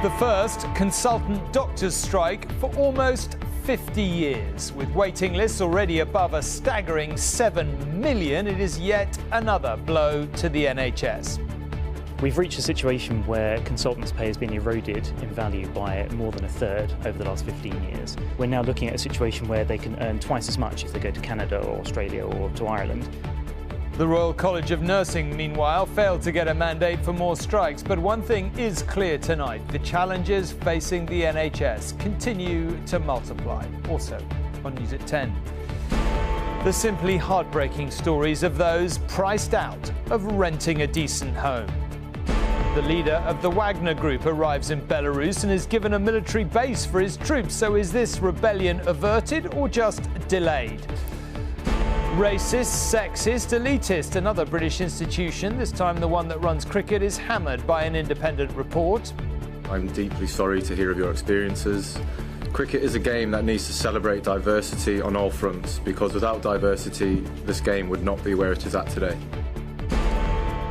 The first consultant doctors' strike for almost 50 years. With waiting lists already above a staggering 7 million, it is yet another blow to the NHS. We've reached a situation where consultants' pay has been eroded in value by more than a third over the last 15 years. We're now looking at a situation where they can earn twice as much if they go to Canada or Australia or to Ireland. The Royal College of Nursing, meanwhile, failed to get a mandate for more strikes. But one thing is clear tonight: the challenges facing the NHS continue to multiply. Also on News at 10. The simply heartbreaking stories of those priced out of renting a decent home. The leader of the Wagner Group arrives in Belarus and is given a military base for his troops. So is this rebellion averted or just delayed? Racist, sexist, elitist. Another British institution, this time the one that runs cricket, is hammered by an independent report. I'm deeply sorry to hear of your experiences. Cricket is a game that needs to celebrate diversity on all fronts, because without diversity, this game would not be where it is at today.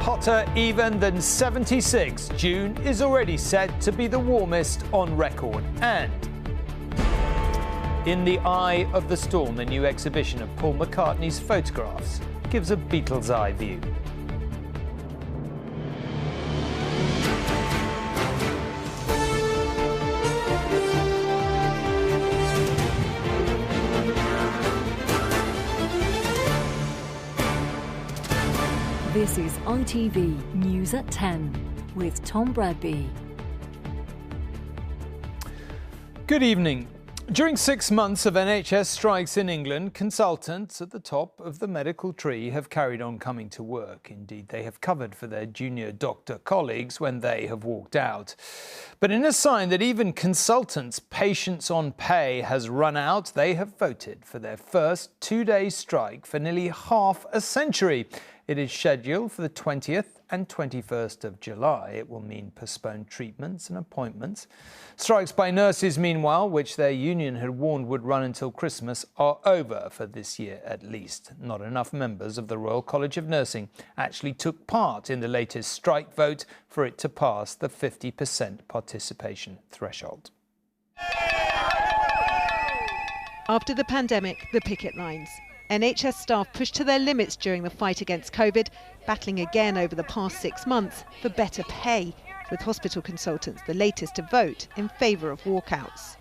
Hotter even than 76. June is already set to be the warmest on record. And in the eye of the storm, the new exhibition of Paul McCartney's photographs gives a Beatles' eye view. This is ITV News at 10 with Tom Bradby. Good evening. During 6 months of NHS strikes in England, consultants at the top of the medical tree have carried on coming to work. Indeed, they have covered for their junior doctor colleagues when they have walked out. But in a sign that even consultants' patience on pay has run out, they have voted for their first two-day strike for nearly half a century. It is scheduled for the 20th and 21st of July. It will mean postponed treatments and appointments. Strikes by nurses, meanwhile, which their union had warned would run until Christmas, are over for this year at least. Not enough members of the Royal College of Nursing actually took part in the latest strike vote for it to pass the 50% participation threshold. After the pandemic, the picket lines. NHS staff pushed to their limits during the fight against COVID, battling again over the past 6 months for better pay, with hospital consultants the latest to vote in favour of walkouts.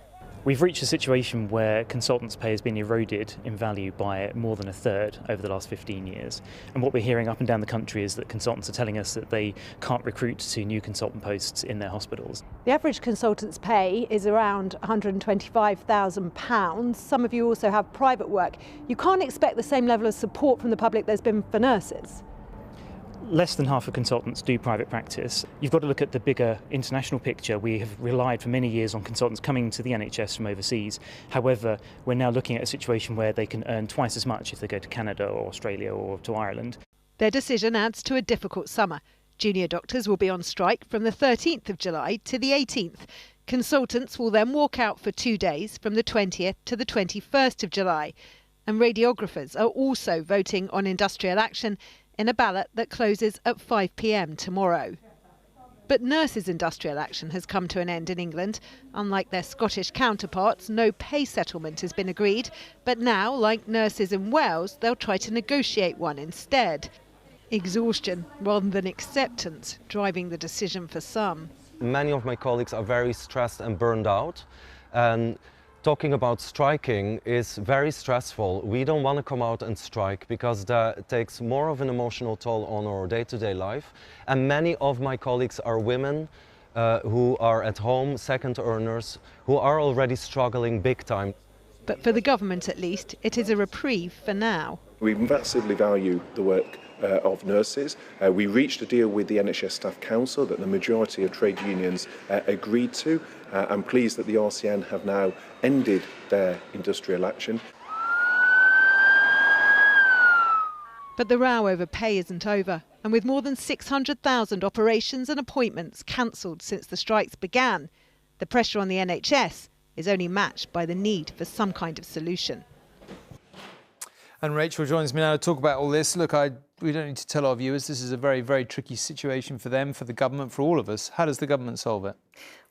We've reached a situation where consultants' pay has been eroded in value by more than a third over the last 15 years. And what we're hearing up and down the country is that consultants are telling us that they can't recruit to new consultant posts in their hospitals. The average consultant's pay is around £125,000. Some of you also have private work. You can't expect the same level of support from the public there's been for nurses. Less than half of consultants do private practice. You've got to look at the bigger international picture. We have relied for many years on consultants coming to the NHS from overseas. However, we're now looking at a situation where they can earn twice as much if they go to Canada or Australia or to Ireland. Their decision adds to a difficult summer. Junior doctors will be on strike from the 13th of July to the 18th. Consultants will then walk out for 2 days from the 20th to the 21st of July. And radiographers are also voting on industrial action in a ballot that closes at 5 p.m. tomorrow. But nurses' industrial action has come to an end in England. Unlike their Scottish counterparts, no pay settlement has been agreed. But now, like nurses in Wales, they'll try to negotiate one instead. Exhaustion rather than acceptance driving the decision for some. Many of my colleagues are very stressed and burned out. And talking about striking is very stressful. We don't want to come out and strike because that takes more of an emotional toll on our day-to-day life. And many of my colleagues are women who are at home, second earners, who are already struggling big time. But for the government at least, it is a reprieve for now. We massively value the work of nurses. We reached a deal with the NHS Staff Council that the majority of trade unions agreed to. I'm pleased that the RCN have now ended their industrial action. But the row over pay isn't over. And with more than 600,000 operations and appointments cancelled since the strikes began, the pressure on the NHS is only matched by the need for some kind of solution. And Rachel joins me now to talk about all this. Look, I we don't need to tell our viewers this is a very, very tricky situation for them, for the government, for all of us. How does the government solve it?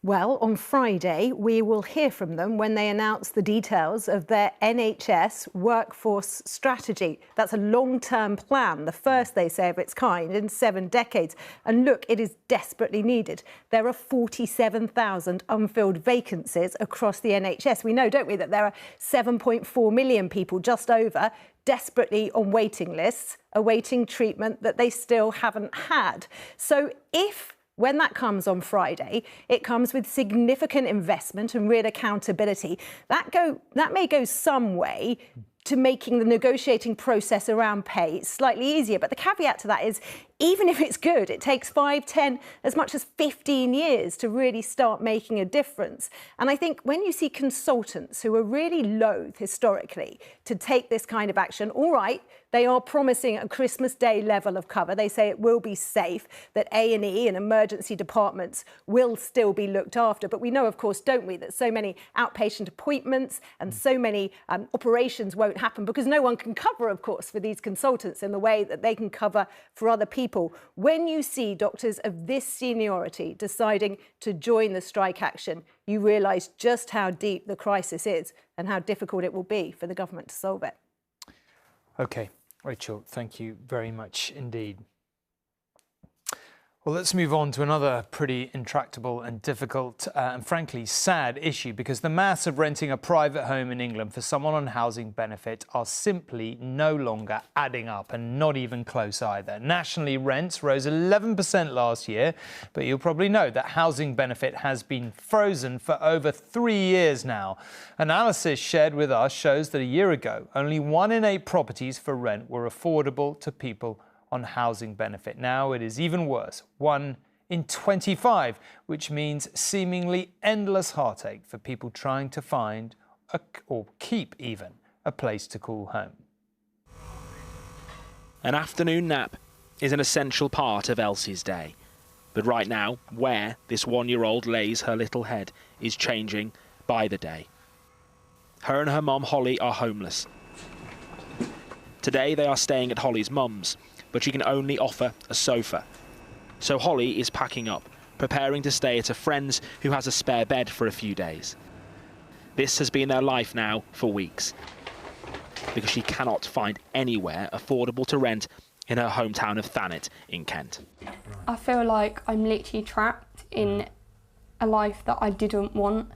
Well, on Friday, we will hear from them when they announce the details of their NHS workforce strategy. That's a long-term plan, the first, they say, of its kind in 7 decades. And look, it is desperately needed. There are 47,000 unfilled vacancies across the NHS. We know, don't we, that there are 7.4 million people, just over, desperately on waiting lists, awaiting treatment that they still haven't had. So when that comes on Friday, it comes with significant investment and real accountability. That may go some way to making the negotiating process around pay slightly easier. But the caveat to that is, even if it's good, it takes 5, 10, as much as 15 years to really start making a difference. And I think when you see consultants who are really loath historically to take this kind of action, all right, they are promising a Christmas Day level of cover. They say it will be safe, that A&E and emergency departments will still be looked after. But we know, of course, don't we, that so many outpatient appointments and so many operations won't happen because no one can cover, of course, for these consultants in the way that they can cover for other people. When you see doctors of this seniority deciding to join the strike action, you realise just how deep the crisis is and how difficult it will be for the government to solve it. OK, Rachel, thank you very much indeed. Well, let's move on to another pretty intractable and difficult and frankly sad issue, because the maths of renting a private home in England for someone on housing benefit are simply no longer adding up, and not even close either. Nationally, rents rose 11% last year, but you'll probably know that housing benefit has been frozen for over 3 years now. Analysis shared with us shows that a year ago, only 1 in 8 properties for rent were affordable to people on housing benefit. Now it is even worse, 1 in 25, which means seemingly endless heartache for people trying to find or keep even a place to call home. An afternoon nap is an essential part of Elsie's day. But right now, where this 1-year-old lays her little head is changing by the day. Her and her mum Holly are homeless. Today they are staying at Holly's mum's, but she can only offer a sofa. So Holly is packing up, preparing to stay at a friend's who has a spare bed for a few days. This has been their life now for weeks, because she cannot find anywhere affordable to rent in her hometown of Thanet in Kent. I feel like I'm literally trapped in a life that I didn't want,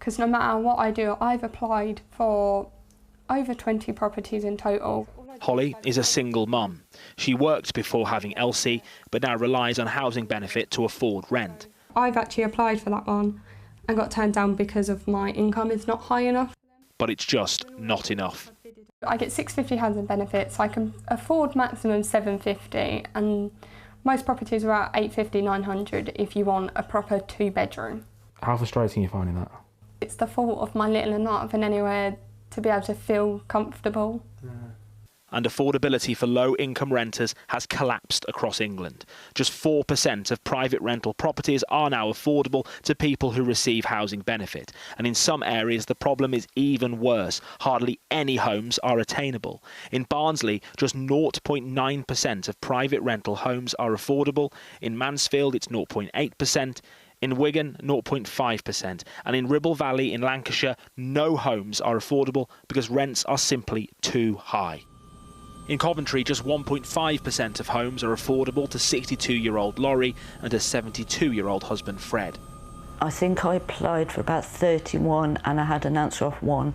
because no matter what I do, I've applied for over 20 properties in total. Holly is a single mum. She worked before having Elsie, but now relies on housing benefit to afford rent. I've actually applied for that one and got turned down because of my income is not high enough. But it's just not enough. I get £650 housing benefit, so I can afford maximum £750, and most properties are at £850, £900 if you want a proper 2-bedroom. How frustrating are you finding that? It's the fault of my little and not having anywhere to be able to feel comfortable. And affordability for low-income renters has collapsed across England. Just 4% of private rental properties are now affordable to people who receive housing benefit. And in some areas, the problem is even worse. Hardly any homes are attainable. In Barnsley, just 0.9% of private rental homes are affordable. In Mansfield, it's 0.8%. In Wigan, 0.5%. And in Ribble Valley in Lancashire, no homes are affordable because rents are simply too high. In Coventry, just 1.5% of homes are affordable to 62-year-old Laurie and her 72-year-old husband Fred. I think I applied for about 31 and I had an answer off 1.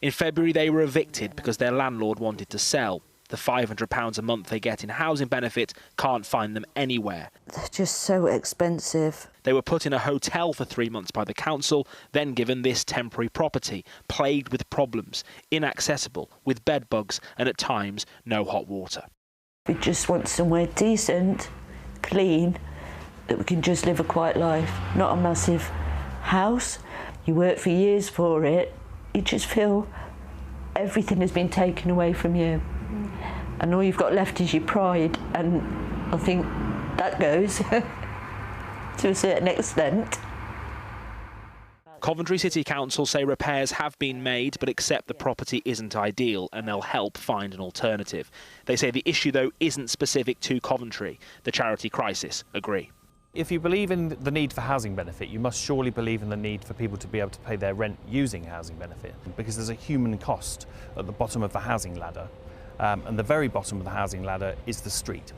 In February, they were evicted because their landlord wanted to sell. The £500 a month they get in housing benefit can't find them anywhere. They're just so expensive. They were put in a hotel for 3 months by the council, then given this temporary property, plagued with problems, inaccessible, with bed bugs and at times no hot water. We just want somewhere decent, clean, that we can just live a quiet life, not a massive house. You work for years for it, you just feel everything has been taken away from you. And all you've got left is your pride, and I think that goes to a certain extent. Coventry City Council say repairs have been made but accept the property isn't ideal and they'll help find an alternative. They say the issue, though, isn't specific to Coventry. The charity Crisis agree. If you believe in the need for housing benefit, you must surely believe in the need for people to be able to pay their rent using housing benefit, because there's a human cost at the bottom of the housing ladder, and the very bottom of the housing ladder is the street.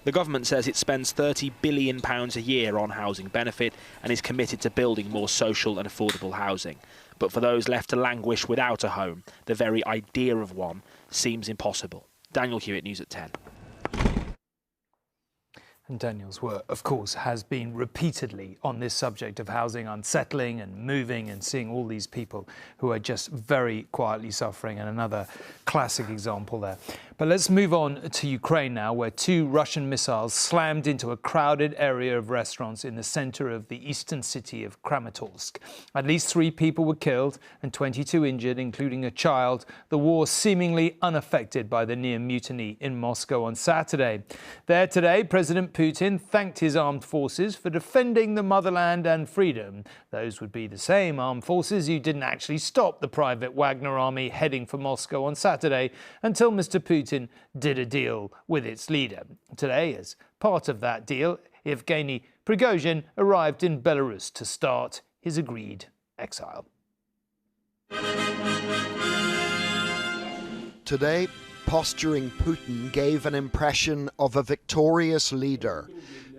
The government says it spends £30 billion a year on housing benefit and is committed to building more social and affordable housing. But for those left to languish without a home, the very idea of one seems impossible. Daniel Hewitt, News at 10. And Daniel's work, of course, has been repeatedly on this subject of housing, unsettling and moving, and seeing all these people who are just very quietly suffering, and another classic example there. But let's move on to Ukraine now, where 2 Russian missiles slammed into a crowded area of restaurants in the center of the eastern city of Kramatorsk. At least 3 people were killed and 22 injured, including a child. The war seemingly unaffected by the near mutiny in Moscow on Saturday. There today, President Putin thanked his armed forces for defending the motherland and freedom. Those would be the same armed forces who didn't actually stop the private Wagner army heading for Moscow on Saturday until Mr. Putin did a deal with its leader. Today, as part of that deal, Yevgeny Prigozhin arrived in Belarus to start his agreed exile. Today, posturing Putin gave an impression of a victorious leader.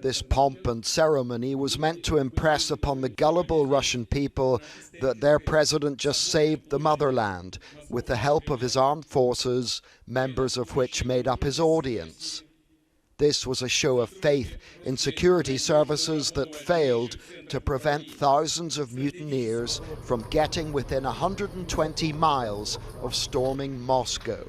This pomp and ceremony was meant to impress upon the gullible Russian people that their president just saved the motherland with the help of his armed forces, members of which made up his audience. This was a show of faith in security services that failed to prevent thousands of mutineers from getting within 120 miles of storming Moscow.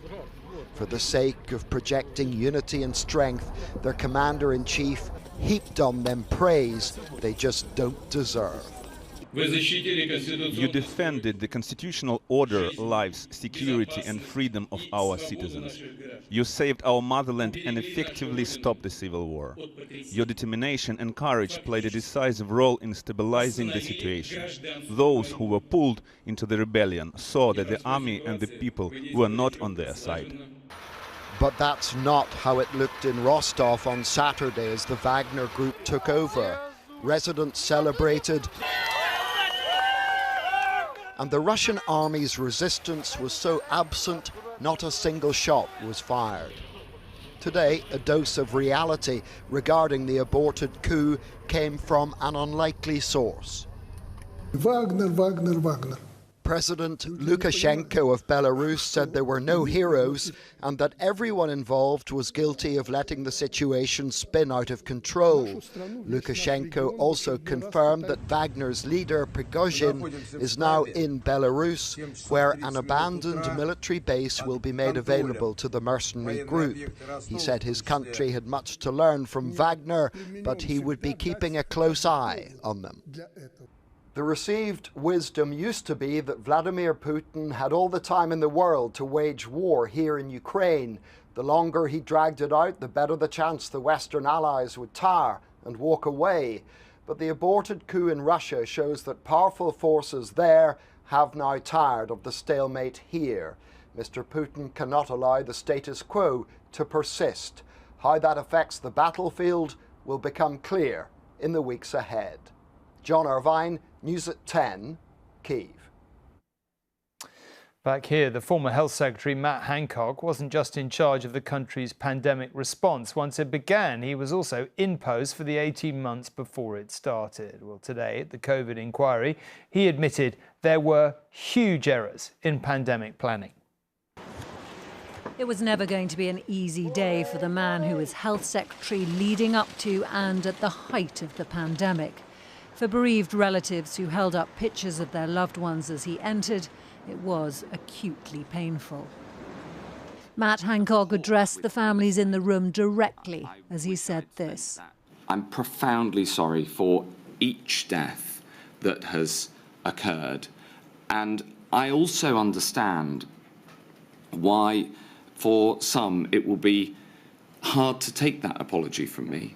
For the sake of projecting unity and strength, their commander-in-chief heaped on them praise they just don't deserve. You defended the constitutional order, lives, security and freedom of our citizens. You saved our motherland and effectively stopped the civil war. Your determination and courage played a decisive role in stabilizing the situation. Those who were pulled into the rebellion saw that the army and the people were not on their side. But that's not how it looked in Rostov on Saturday as the Wagner group took over. Residents celebrated, and the Russian army's resistance was so absent, not a single shot was fired. Today, a dose of reality regarding the aborted coup came from an unlikely source. Wagner, Wagner, Wagner. President Lukashenko of Belarus said there were no heroes and that everyone involved was guilty of letting the situation spin out of control. Lukashenko also confirmed that Wagner's leader, Prigozhin, is now in Belarus, where an abandoned military base will be made available to the mercenary group. He said his country had much to learn from Wagner, but he would be keeping a close eye on them. The received wisdom used to be that Vladimir Putin had all the time in the world to wage war here in Ukraine. The longer he dragged it out, the better the chance the Western allies would tire and walk away. But the aborted coup in Russia shows that powerful forces there have now tired of the stalemate here. Mr. Putin cannot allow the status quo to persist. How that affects the battlefield will become clear in the weeks ahead. John Irvine, News at 10, Kyiv. Back here, the former Health Secretary Matt Hancock wasn't just in charge of the country's pandemic response. Once it began, he was also in post for the 18 months before it started. Well, today, at the COVID inquiry, he admitted there were huge errors in pandemic planning. It was never going to be an easy day for the man who was Health Secretary leading up to and at the height of the pandemic. For bereaved relatives who held up pictures of their loved ones as he entered, it was acutely painful. Matt Hancock addressed the families in the room directly as he said this. I'm profoundly sorry for each death that has occurred, and I also understand why for some it will be hard to take that apology from me.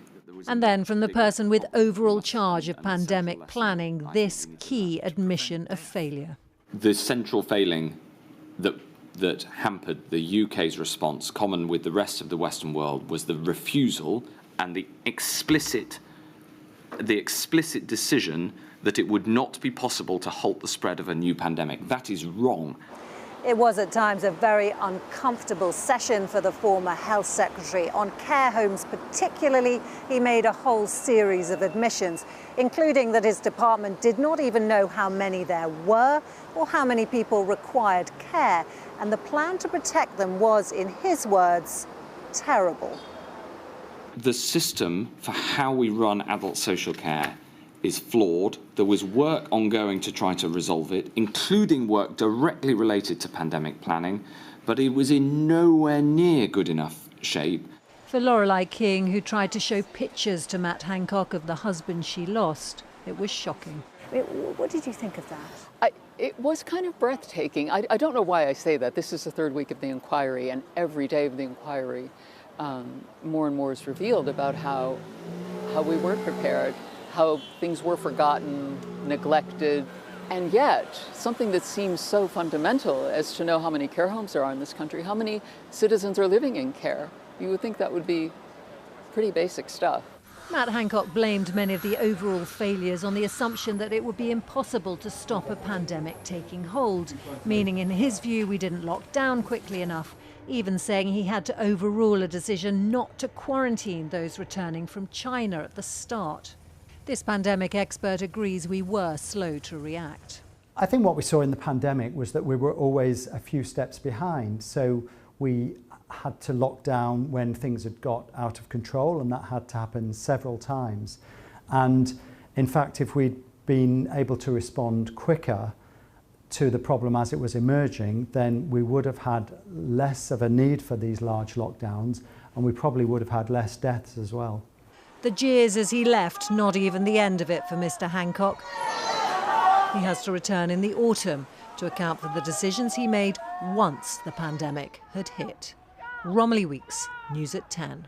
And then from the person with overall charge of pandemic planning, this key admission of failure. The central failing that hampered the UK's response, common with the rest of the Western world, was the refusal and the explicit decision that it would not be possible to halt the spread of a new pandemic. That is wrong. It was at times a very uncomfortable session for the former health secretary. On care homes particularly, he made a whole series of admissions, including that his department did not even know how many there were or how many people required care. And the plan to protect them was, in his words, terrible. The system for how we run adult social care is flawed. There was work ongoing to try to resolve it, including work directly related to pandemic planning, but it was in nowhere near good enough shape. For Lorelei King, who tried to show pictures to Matt Hancock of the husband she lost, it was shocking. What did you think of that? It was kind of breathtaking. I don't know why I say that. This is the third week of the inquiry, and every day of the inquiry, more and more is revealed about how we weren't prepared, how things were forgotten, neglected, and yet something that seems so fundamental as to know how many care homes there are in this country, how many citizens are living in care. You would think that would be pretty basic stuff. Matt Hancock blamed many of the overall failures on the assumption that it would be impossible to stop a pandemic taking hold, meaning in his view we didn't lock down quickly enough, even saying he had to overrule a decision not to quarantine those returning from China at the start. This pandemic expert agrees we were slow to react. I think what we saw in the pandemic was that we were always a few steps behind. So we had to lock down when things had got out of control, and that had to happen several times. And in fact, if we'd been able to respond quicker to the problem as it was emerging, then we would have had less of a need for these large lockdowns, and we probably would have had less deaths as well. The jeers as he left, not even the end of it for Mr. Hancock. He has to return in the autumn to account for the decisions he made once the pandemic had hit. Romilly Weeks, News at 10.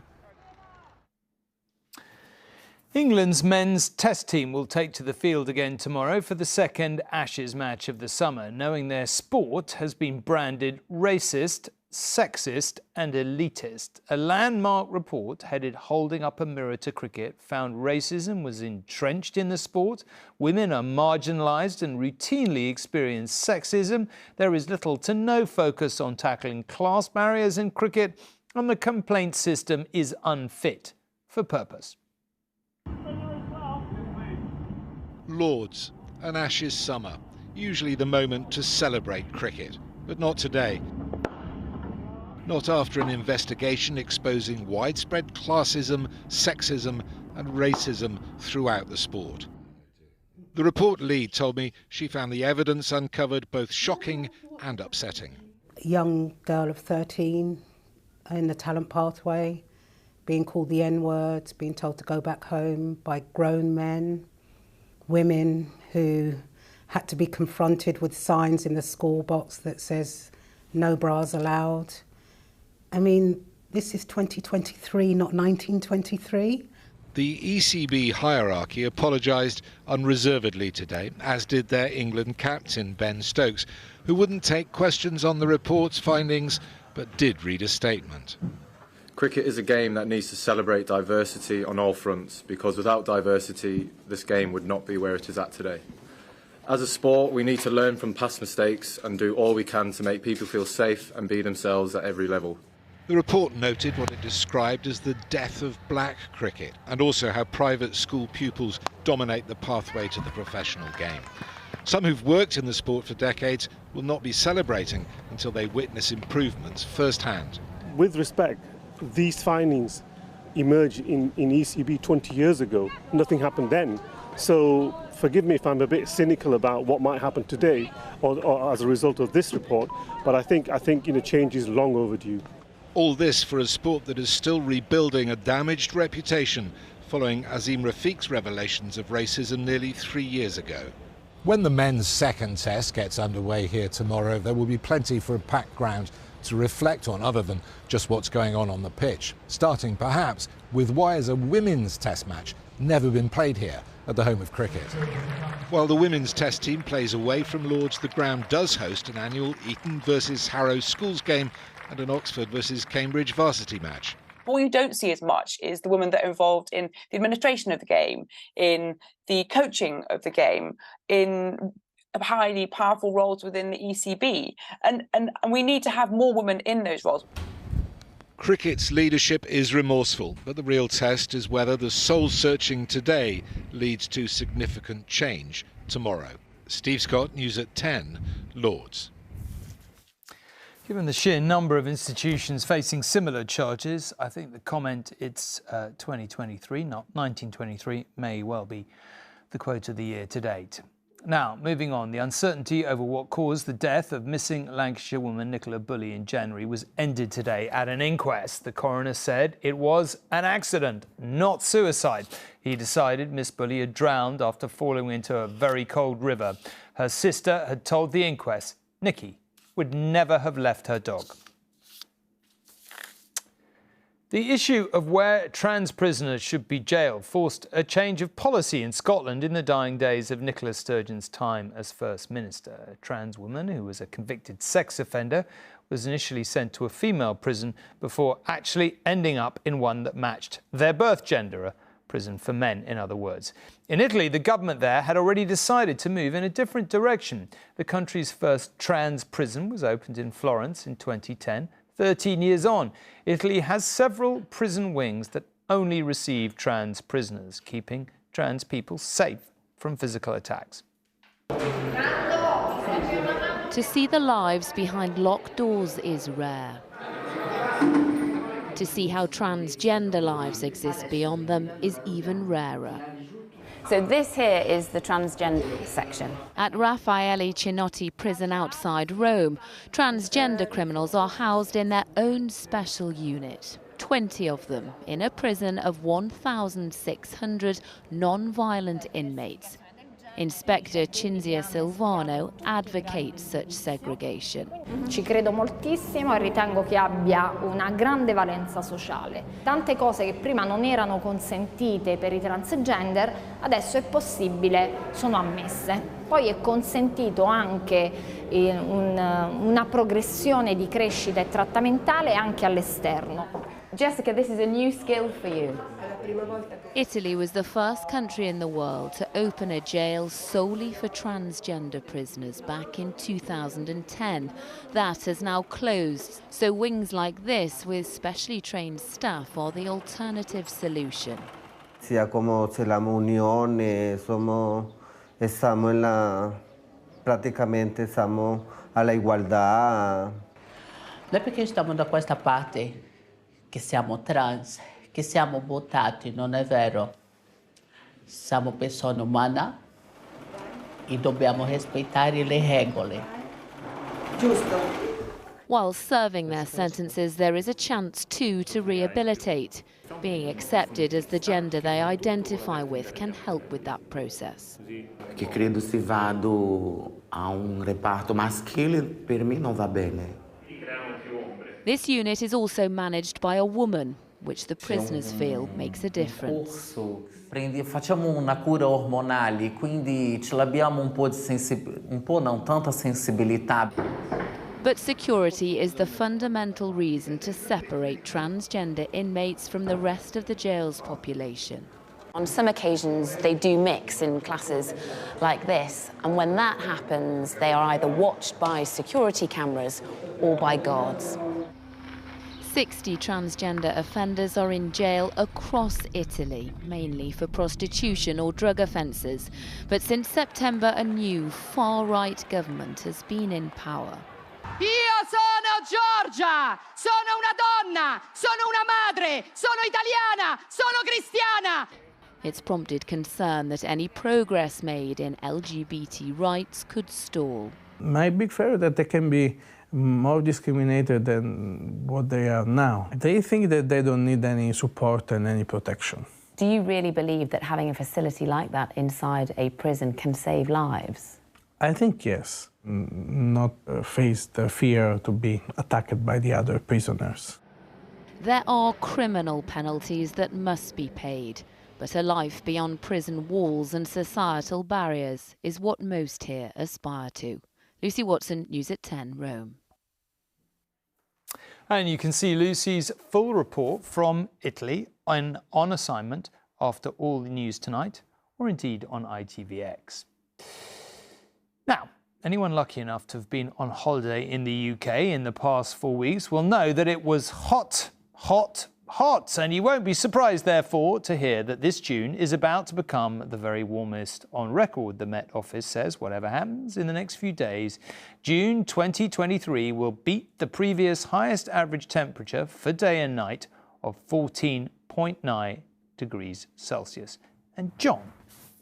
England's men's test team will take to the field again tomorrow for the second Ashes match of the summer, knowing their sport has been branded racist, sexist and elitist. A landmark report headed Holding Up a Mirror to Cricket found racism was entrenched in the sport, women are marginalised and routinely experience sexism, there is little to no focus on tackling class barriers in cricket, and the complaint system is unfit for purpose. Lords, an Ashes summer, usually the moment to celebrate cricket, but not today. Not after an investigation exposing widespread classism, sexism and racism throughout the sport. The report lead told me she found the evidence uncovered both shocking and upsetting. A young girl of 13 in the talent pathway, being called the N-word, being told to go back home by grown men, women who had to be confronted with signs in the school box that says no bras allowed. I mean, this is 2023, not 1923. The ECB hierarchy apologised unreservedly today, as did their England captain, Ben Stokes, who wouldn't take questions on the report's findings, but did read a statement. Cricket is a game that needs to celebrate diversity on all fronts, because without diversity, this game would not be where it is at today. As a sport, we need to learn from past mistakes and do all we can to make people feel safe and be themselves at every level. The report noted what it described as the death of black cricket, and also how private school pupils dominate the pathway to the professional game. Some who've worked in the sport for decades will not be celebrating until they witness improvements firsthand. With respect, these findings emerged in ECB 20 years ago. Nothing happened then. So forgive me if I'm a bit cynical about what might happen today or as a result of this report, but I think change is long overdue. All this for a sport that is still rebuilding a damaged reputation following Azim Rafiq's revelations of racism nearly 3 years ago. When the men's second test gets underway here tomorrow, there will be plenty for a packed ground to reflect on other than just what's going on the pitch, starting perhaps with why has a women's test match never been played here at the home of cricket. While the women's test team plays away from Lords, the ground does host an annual Eton versus Harrow schools game and an Oxford versus Cambridge varsity match. What you don't see as much is the women that are involved in the administration of the game, in the coaching of the game, in highly powerful roles within the ECB. And we need to have more women in those roles. Cricket's leadership is remorseful, but the real test is whether the soul-searching today leads to significant change tomorrow. Steve Scott, News at 10, Lords. Given the sheer number of institutions facing similar charges, I think the comment, it's 2023, not 1923, may well be the quote of the year to date. Now, moving on, the uncertainty over what caused the death of missing Lancashire woman Nicola Bulley in January was ended today at an inquest. The coroner said it was an accident, not suicide. He decided Miss Bulley had drowned after falling into a very cold river. Her sister had told the inquest Nikki would never have left her dog. The issue of where trans prisoners should be jailed forced a change of policy in Scotland in the dying days of Nicola Sturgeon's time as First Minister. A trans woman who was a convicted sex offender was initially sent to a female prison before actually ending up in one that matched their birth gender, a prison for men, in other words. In Italy, the government there had already decided to move in a different direction. The country's first trans prison was opened in Florence in 2010. 13 years on, Italy has several prison wings that only receive trans prisoners, keeping trans people safe from physical attacks. To see the lives behind locked doors is rare. To see how transgender lives exist beyond them is even rarer. So this here is the transgender section. At Raffaele Cinotti prison outside Rome, transgender criminals are housed in their own special unit. 20 of them in a prison of 1,600 non-violent inmates. Inspector Cinzia Silvano advocates such segregation. Ci credo moltissimo e ritengo che abbia una grande valenza sociale. Tante cose che prima non erano consentite per i transgender, adesso è possibile, sono ammesse. Poi è consentito anche una progressione di crescita e trattamentale anche all'esterno. Jessica, this is a new skill for you. Italy was the first country in the world to open a jail solely for transgender prisoners back in 2010. That has now closed, so wings like this with specially trained staff are the alternative solution. Sia como celamos unione, estamos en la, praticamente estamos a la igualdad. Non è perché stiamo da questa parte che siamo trans, che siamo votati, non è vero. Siamo persone umane e dobbiamo rispettare le regole. Giusto. While serving their sentences, there is a chance too to rehabilitate. Being accepted as the gender they identify with can help with that process. Che credo se vado a reparto maschile, per me non va bene. This unit is also managed by a woman, which the prisoners feel makes a difference. Facciamo una cura ormonale, quindi ce l'abbiamo un po' non tanta sensibilità. But security is the fundamental reason to separate transgender inmates from the rest of the jail's population. On some occasions, they do mix in classes like this, and when that happens, they are either watched by security cameras or by guards. 60 transgender offenders are in jail across Italy, mainly for prostitution or drug offences. But since September, a new far-right government has been in power. Io sono Giorgia, sono una donna, sono una madre, sono italiana, sono cristiana. It's prompted concern that any progress made in LGBT rights could stall. My big fear is that they can be more discriminated than what they are now. They think that they don't need any support and any protection. Do you really believe that having a facility like that inside a prison can save lives? I think yes. Not face the fear to be attacked by the other prisoners. There are criminal penalties that must be paid, but a life beyond prison walls and societal barriers is what most here aspire to. Lucy Watson, News at 10, Rome. And you can see Lucy's full report from Italy on assignment after all the news tonight, or indeed on ITVX. Now, anyone lucky enough to have been on holiday in the UK in the past 4 weeks will know that it was hot, hot, hot. And you won't be surprised, therefore, to hear that this June is about to become the very warmest on record. The Met Office says whatever happens in the next few days, June 2023 will beat the previous highest average temperature for day and night of 14.9 degrees Celsius. And John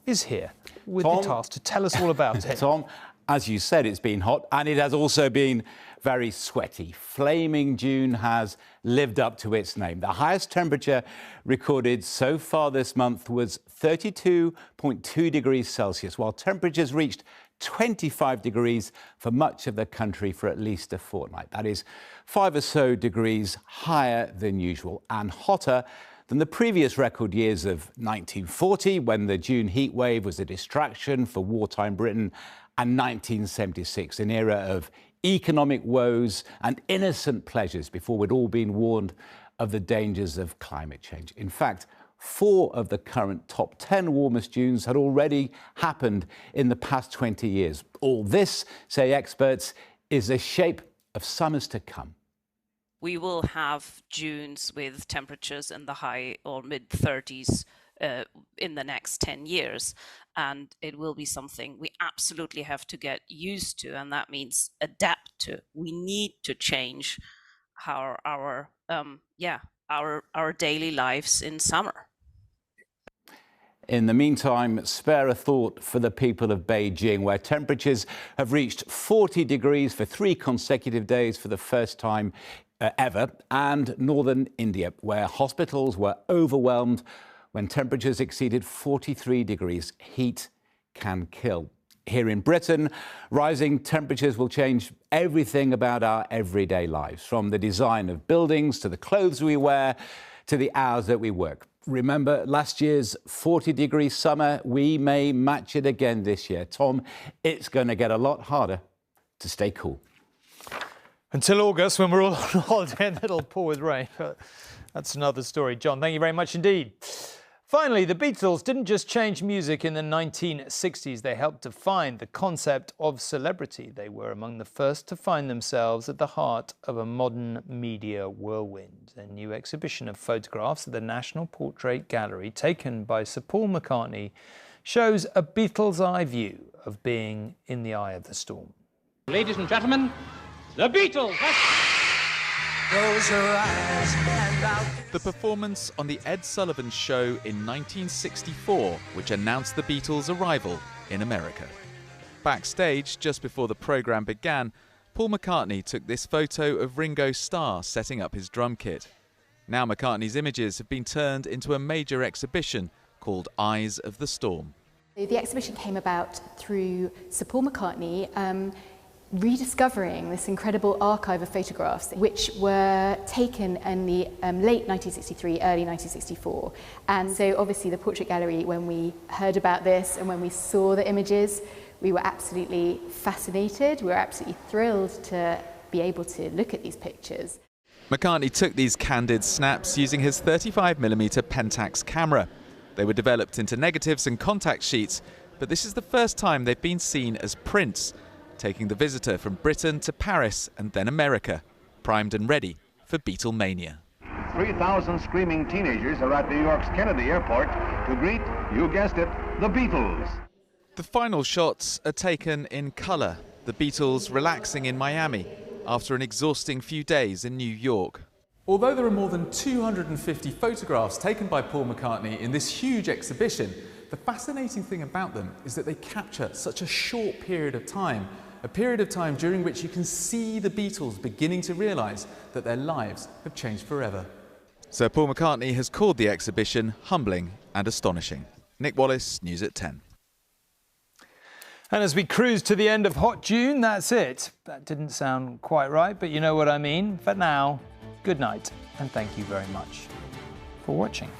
is here with the task to tell us all about it. Tom, as you said, it's been hot and it has also been very sweaty. Flaming June has lived up to its name. The highest temperature recorded so far this month was 32.2 degrees Celsius, while temperatures reached 25 degrees for much of the country for at least a fortnight. That is 5 or so degrees higher than usual and hotter than the previous record years of 1940, when the June heatwave was a distraction for wartime Britain, and 1976, an era of economic woes and innocent pleasures before we'd all been warned of the dangers of climate change. In fact, 4 of the current top 10 warmest Junes had already happened in the past 20 years. All this, say experts, is the shape of summers to come. We will have Junes with temperatures in the high or mid 30s in the next 10 years. And it will be something we absolutely have to get used to, and that means adapt to. We need to change our daily lives in summer. In the meantime, spare a thought for the people of Beijing, where temperatures have reached 40 degrees for 3 consecutive days for the first time ever, and northern India, where hospitals were overwhelmed when temperatures exceeded 43 degrees. Heat can kill. Here in Britain, rising temperatures will change everything about our everyday lives, from the design of buildings to the clothes we wear to the hours that we work. Remember last year's 40-degree summer? We may match it again this year. Tom, it's going to get a lot harder to stay cool. Until August, when we're all on holiday and it'll pour with rain. But that's another story. John, thank you very much indeed. Finally, the Beatles didn't just change music in the 1960s. They helped define the concept of celebrity. They were among the first to find themselves at the heart of a modern media whirlwind. A new exhibition of photographs at the National Portrait Gallery, taken by Sir Paul McCartney, shows a Beatles' eye view of being in the eye of the storm. Ladies and gentlemen, the Beatles! Close your eyes and I'll... The performance on The Ed Sullivan Show in 1964, which announced the Beatles' arrival in America. Backstage, just before the programme began, Paul McCartney took this photo of Ringo Starr setting up his drum kit. Now McCartney's images have been turned into a major exhibition called Eyes of the Storm. The exhibition came about through Sir Paul McCartney rediscovering this incredible archive of photographs which were taken in the late 1963, early 1964. And so obviously the Portrait Gallery, when we heard about this and when we saw the images, we were absolutely fascinated. We were absolutely thrilled to be able to look at these pictures. McCartney took these candid snaps using his 35mm Pentax camera. They were developed into negatives and contact sheets, but this is the first time they've been seen as prints, taking the visitor from Britain to Paris and then America, primed and ready for Beatlemania. 3,000 screaming teenagers are at New York's Kennedy Airport to greet, you guessed it, the Beatles. The final shots are taken in colour, the Beatles relaxing in Miami after an exhausting few days in New York. Although there are more than 250 photographs taken by Paul McCartney in this huge exhibition, the fascinating thing about them is that they capture such a short period of time, a period of time during which you can see the Beatles beginning to realise that their lives have changed forever. Sir Paul McCartney has called the exhibition humbling and astonishing. Nick Wallace, News at 10. And as we cruise to the end of Hot June, that's it. That didn't sound quite right, but you know what I mean. For now, good night, and thank you very much for watching.